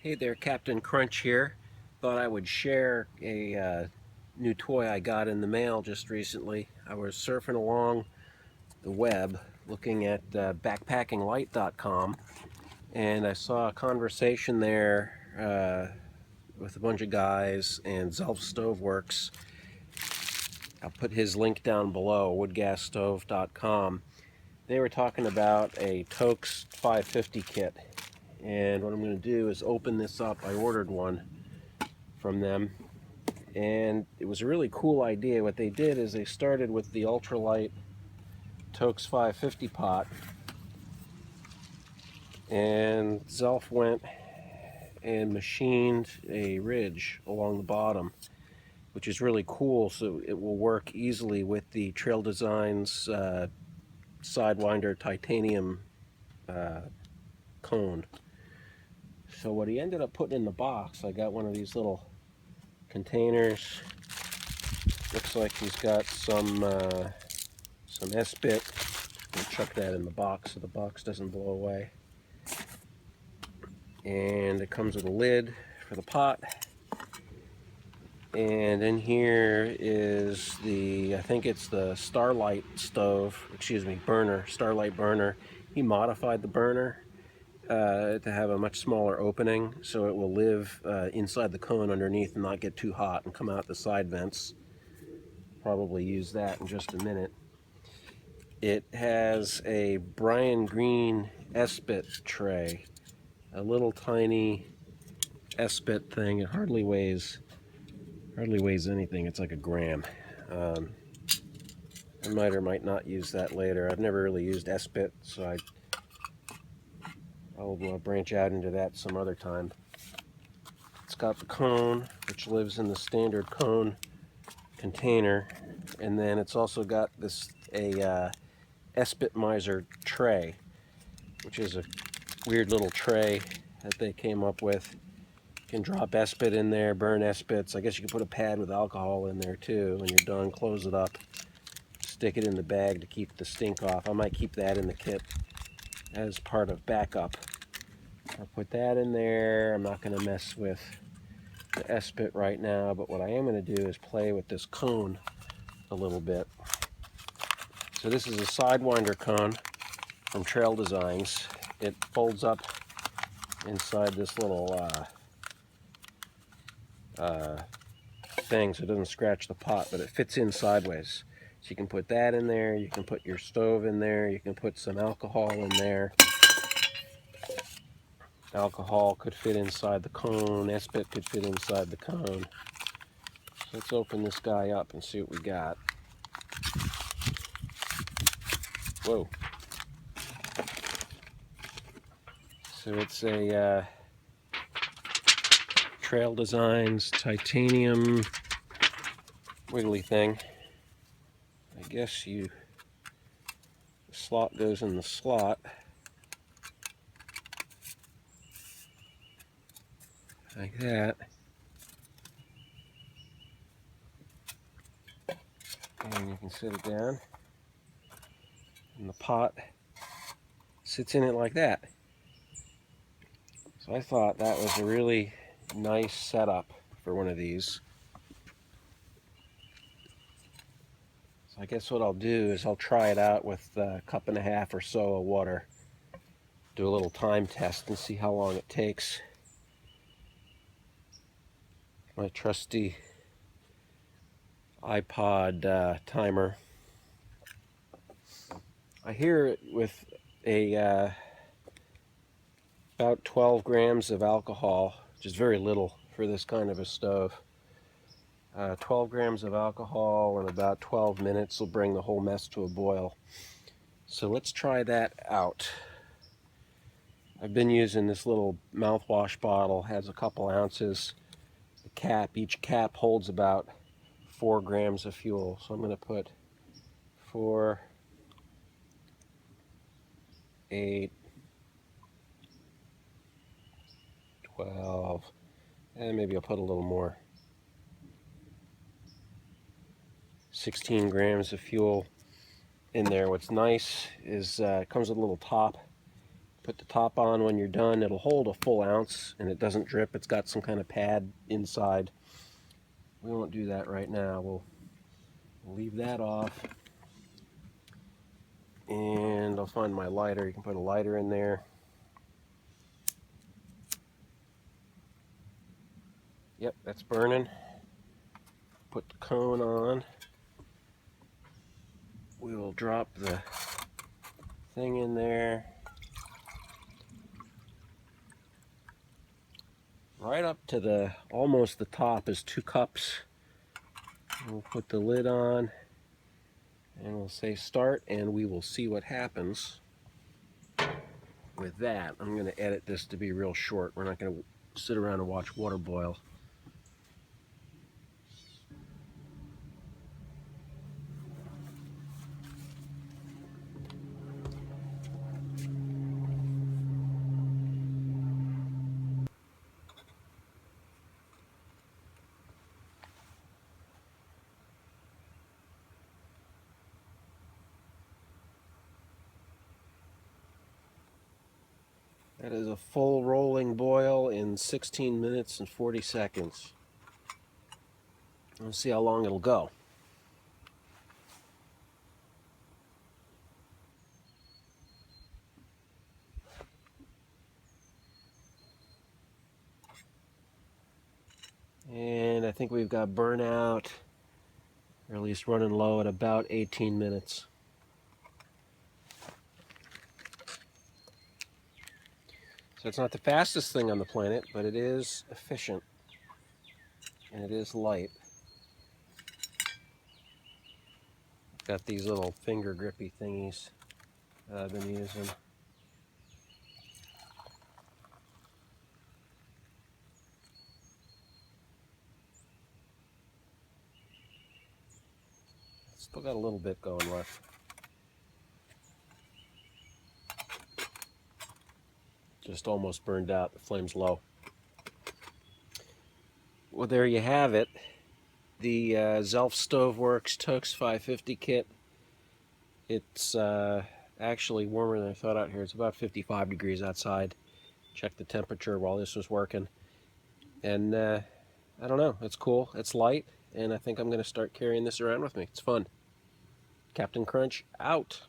Hey there, Captain Crunch here. Thought I would share a new toy I got in the mail just recently. I was surfing along the web looking at backpackinglight.com, and I saw a conversation there with a bunch of guys, and Zelph Stoveworks. I'll put his link down below, woodgasstove.com. They were talking about a Toaks 550 kit. And what I'm going to do is open this up. I ordered one from them, and it was a really cool idea. What they did is they started with the Ultralight Toaks 550 pot, and Zelph went and machined a ridge along the bottom, which is really cool, so it will work easily with the Trail Designs Sidewinder titanium cone. So what he ended up putting in the box, I got one of these little containers. Looks like he's got some Esbit. I'll chuck that in the box so the box doesn't blow away. And it comes with a lid for the pot. And in here is I think it's the Starlight burner, Starlight burner. He modified the burner to have a much smaller opening, so it will live inside the cone underneath and not get too hot and come out the side vents. Probably use that in just a minute. It has a Brian Green Esbit tray, a little tiny Esbit thing. It hardly weighs anything. It's like a gram. I might or might not use that later. I've never really used Esbit, so I'll branch out into that some other time. It's got the cone, which lives in the standard cone container, and then it's also got a Esbitmeizer tray, which is a weird little tray that they came up with. You can drop Esbit in there, burn Esbits. I guess you can put a pad with alcohol in there too. When you're done, close it up, stick it in the bag to keep the stink off. I might keep that in the kit as part of backup. I'll put that in there. I'm not going to mess with the Esbit right now, but what I am going to do is play with this cone a little bit. So this is a Sidewinder cone from Trail Designs. It folds up inside this little thing so it doesn't scratch the pot, but it fits in sideways. So you can put that in there, you can put your stove in there, you can put some alcohol in there. Alcohol could fit inside the cone, Esbit could fit inside the cone. So let's open this guy up and see what we got. Whoa. So it's a Trail Designs titanium wiggly thing. I guess the slot goes in the slot. Like that. And you can set it down. And the pot sits in it like that. So I thought that was a really nice setup for one of these. So I guess what I'll do is I'll try it out with a cup and a half or so of water. Do a little time test and see how long it takes. My trusty iPod timer. I hear it with about 12 grams of alcohol, which is very little for this kind of a stove. 12 grams of alcohol in about 12 minutes will bring the whole mess to a boil. So let's try that out. I've been using this little mouthwash bottle, has a couple ounces. The cap, each cap holds about 4 grams of fuel. So I'm going to put 4, 8, 12, and maybe I'll put a little more. 16 grams of fuel in there. What's nice is it comes with a little top. Put the top on when you're done. It'll hold a full ounce and it doesn't drip. It's got some kind of pad inside. We won't do that right now. We'll leave that off. And I'll find my lighter. You can put a lighter in there. Yep, that's burning. Put the cone on. We will drop the thing in there. Right up to the almost the top is 2 cups. We'll put the lid on and we'll say start, and we will see what happens with that. I'm going to edit this to be real short. We're not going to sit around and watch water boil. That is a full rolling boil in 16 minutes and 40 seconds. Let's see how long it'll go. And I think we've got burnout, or at least running low at about 18 minutes. So it's not the fastest thing on the planet, but it is efficient. And it is light. Got these little finger grippy thingies that I've been using. Still got a little bit going left. Just almost burned out. The flame's low. Well, there you have it. The Zelph Stoveworks Toaks 550 kit. It's actually warmer than I thought out here. It's about 55 degrees outside. Checked the temperature while this was working. And I don't know. It's cool. It's light. And I think I'm going to start carrying this around with me. It's fun. Captain Crunch out.